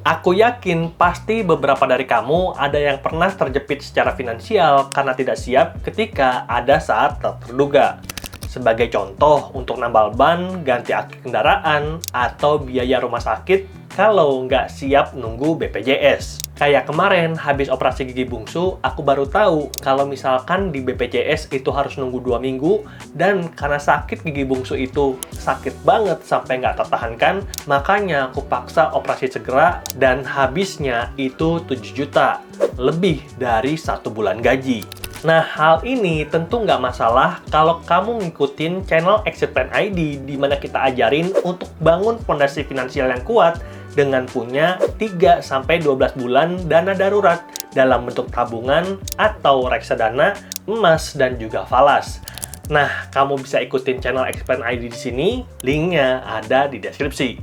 Aku yakin pasti beberapa dari kamu ada yang pernah terjepit secara finansial karena tidak siap ketika ada saat tak terduga. Sebagai contoh, untuk nambal ban, ganti aki kendaraan, atau biaya rumah sakit kalau nggak siap nunggu BPJS. Kayak kemarin, habis operasi gigi bungsu, aku baru tahu kalau misalkan di BPJS itu harus nunggu 2 minggu, dan karena sakit gigi bungsu itu sakit banget sampai nggak tertahankan, makanya aku paksa operasi segera, dan habisnya itu 7 juta, lebih dari 1 bulan gaji. Nah, hal ini tentu nggak masalah kalau kamu ngikutin channel Exit Plan ID, di mana kita ajarin untuk bangun fondasi finansial yang kuat dengan punya 3-12 bulan dana darurat dalam bentuk tabungan atau reksadana, emas, dan juga falas. Nah, kamu bisa ikutin channel Exit Plan ID di sini, linknya ada di deskripsi.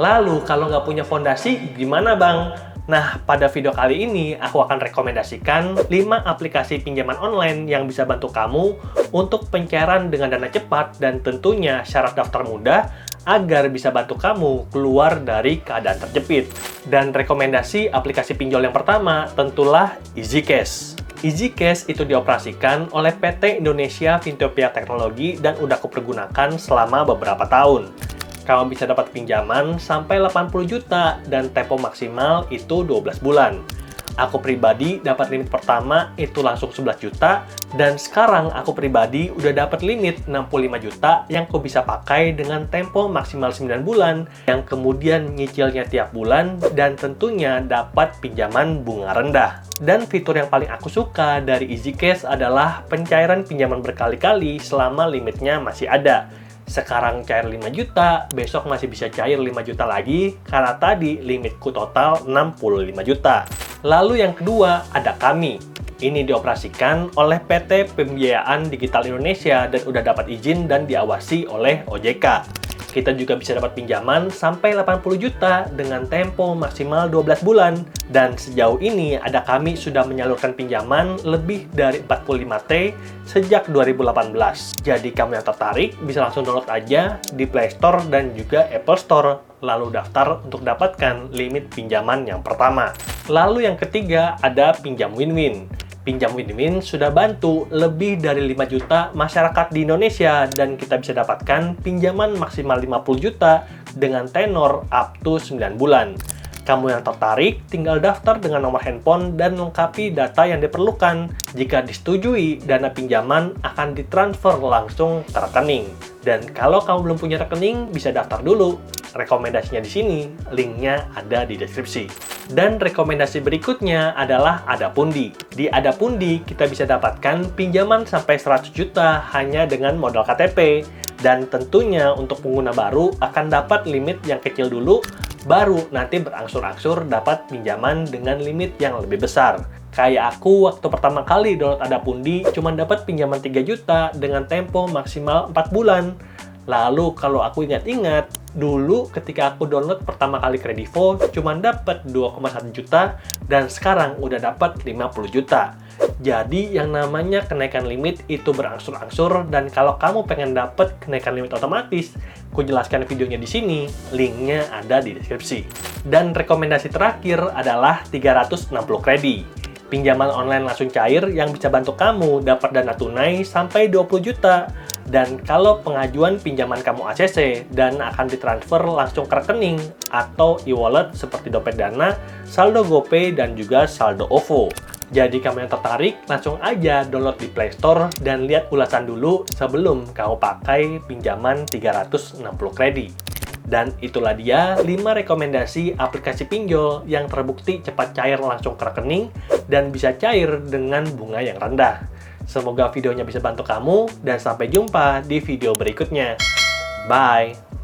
Lalu, kalau nggak punya fondasi, gimana Bang? Nah, pada video kali ini aku akan rekomendasikan 5 aplikasi pinjaman online yang bisa bantu kamu untuk pencairan dengan dana cepat dan tentunya syarat daftar mudah agar bisa bantu kamu keluar dari keadaan terjepit. Dan rekomendasi aplikasi pinjol yang pertama tentulah EasyCash. EasyCash itu dioperasikan oleh PT Indonesia Fintopia Teknologi dan udah aku pergunakan selama beberapa tahun. Kamu bisa dapat pinjaman sampai 80 juta dan tempo maksimal itu 12 bulan. Aku pribadi dapat limit pertama itu langsung 11 juta dan sekarang aku pribadi udah dapat limit 65 juta yang aku bisa pakai dengan tempo maksimal 9 bulan yang kemudian nyicilnya tiap bulan dan tentunya dapat pinjaman bunga rendah. Dan fitur yang paling aku suka dari EasyCash adalah pencairan pinjaman berkali-kali selama limitnya masih ada. Sekarang cair 5 juta, besok masih bisa cair 5 juta lagi, karena tadi limitku total 65 juta. Lalu yang kedua, ada Kami. Ini dioperasikan oleh PT Pembiayaan Digital Indonesia dan udah dapat izin dan diawasi oleh OJK. Kita juga bisa dapat pinjaman sampai 80 juta dengan tempo maksimal 12 bulan. Dan sejauh ini ada Kami sudah menyalurkan pinjaman lebih dari 45T sejak 2018. Jadi kamu yang tertarik bisa langsung download aja di Play Store dan juga Apple Store. Lalu daftar untuk dapatkan limit pinjaman yang pertama. Lalu yang ketiga ada Pinjam Win-Win. Pinjam Win-Win sudah bantu lebih dari 5 juta masyarakat di Indonesia dan kita bisa dapatkan pinjaman maksimal 50 juta dengan tenor up to 9 bulan. Kamu yang tertarik, tinggal daftar dengan nomor handphone dan lengkapi data yang diperlukan. Jika disetujui, dana pinjaman akan ditransfer langsung ke rekening. Dan kalau kamu belum punya rekening, bisa daftar dulu. Rekomendasinya di sini, linknya ada di deskripsi. Dan rekomendasi berikutnya adalah Adapundi. Di Adapundi, kita bisa dapatkan pinjaman sampai 100 juta hanya dengan modal KTP. Dan tentunya untuk pengguna baru akan dapat limit yang kecil dulu, baru nanti berangsur-angsur dapat pinjaman dengan limit yang lebih besar. Kayak aku waktu pertama kali download Adapundi cuma dapat pinjaman 3 juta dengan tempo maksimal 4 bulan. Lalu kalau aku ingat-ingat, dulu ketika aku download pertama kali Kredivo cuma dapat 2,1 juta dan sekarang udah dapat 50 juta. Jadi yang namanya kenaikan limit itu berangsur-angsur dan kalau kamu pengen dapat kenaikan limit otomatis, aku jelaskan videonya di sini, linknya ada di deskripsi. Dan rekomendasi terakhir adalah 360 Kredi. Pinjaman online langsung cair yang bisa bantu kamu dapat dana tunai sampai 20 juta. Dan kalau pengajuan pinjaman kamu ACC dan akan ditransfer langsung ke rekening atau e-wallet seperti Dompet Dana, saldo GoPay, dan juga saldo OVO. Jadi kamu yang tertarik, langsung aja download di Play Store dan lihat ulasan dulu sebelum kamu pakai pinjaman 360 Kredi. Dan itulah dia 5 rekomendasi aplikasi pinjol yang terbukti cepat cair langsung ke rekening dan bisa cair dengan bunga yang rendah. Semoga videonya bisa bantu kamu dan sampai jumpa di video berikutnya. Bye!